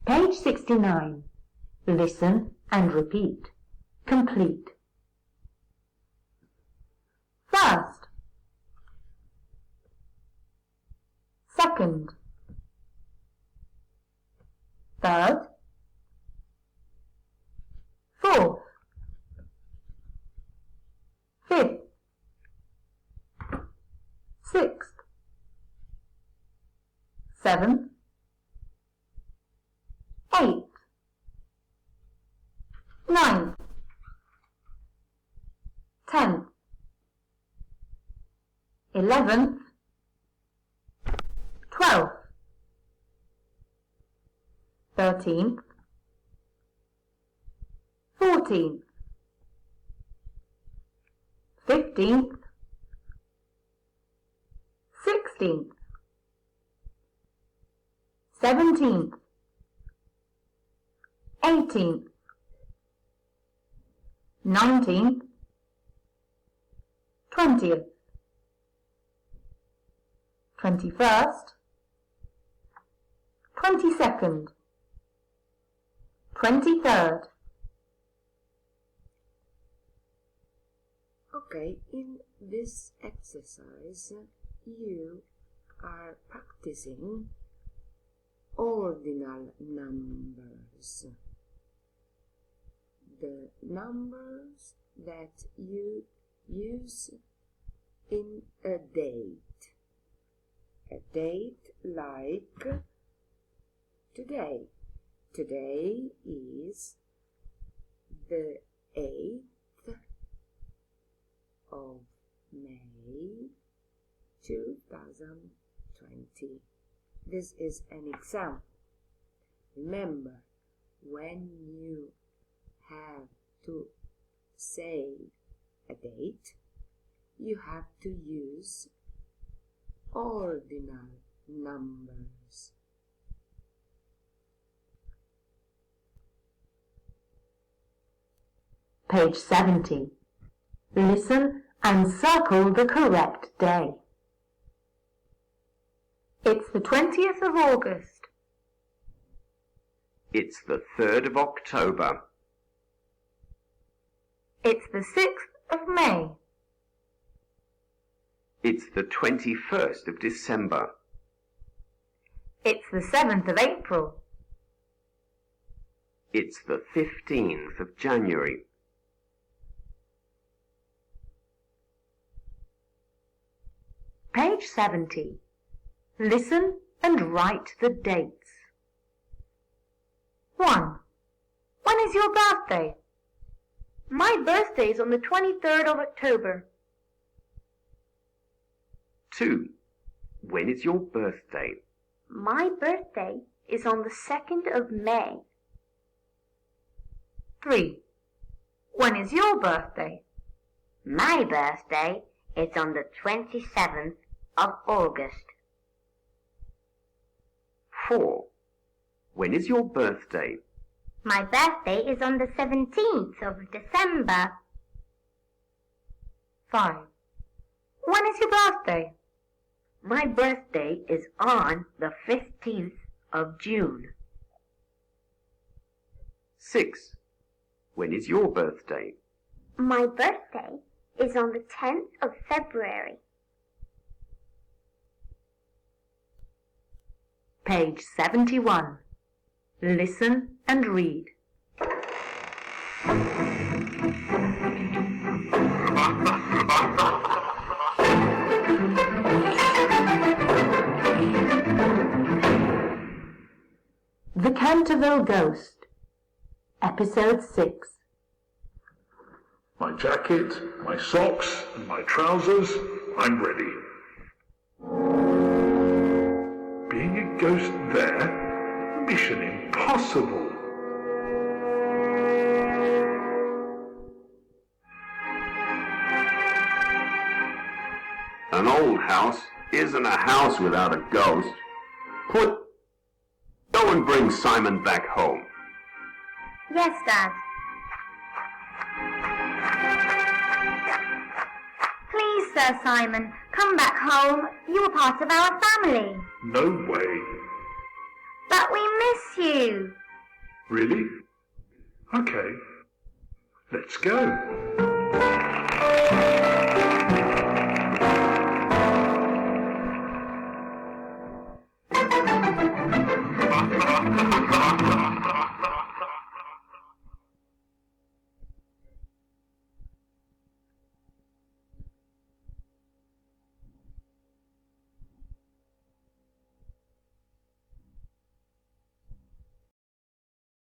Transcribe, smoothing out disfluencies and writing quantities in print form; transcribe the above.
Page 69. Listen and repeat. Complete. First. Second. Third. Fourth. Fifth. Sixth. Seventh. Eighth. Ninth. 10th. 11th. 12th. 13th. 14th. 15th. 16th. 17th. 18th. 19th. 20th. 21st. 22nd. 23rd. Okay, in this exercise, you are practicing ordinal numbers. The numbers that you use in a date. A date like today. Today is the 8th of May 2020. This is an example. Remember, when you have to say a date, you have to use ordinal numbers. Page 70. Listen and circle the correct day. It's the 20th of August. It's the 3rd of October. It's the 6th of May. It's the 21st of December. It's the 7th of April. It's the 15th of January. Page 70. Listen and write the dates. 1. When is your birthday? My birthday is on the 23rd of October. 2. When is your birthday? My birthday is on the 2nd of May. 3. When is your birthday? My birthday is on the 27th of August. 4. When is your birthday? My birthday is on the 17th of December. 5. When is your birthday? My birthday is on the 15th of June. 6. When is your birthday? My birthday is on the 10th of February. Page 71. Listen and read. The Canterville Ghost, Episode 6. My jacket, my socks, and my trousers, I'm ready. Being a ghost there? Mission impossible. An old house isn't a house without a ghost. Go and bring Simon back home. Yes, Dad. Please, Sir Simon, come back home. You are part of our family. No way. But we miss miss you. Really? Okay. Let's go.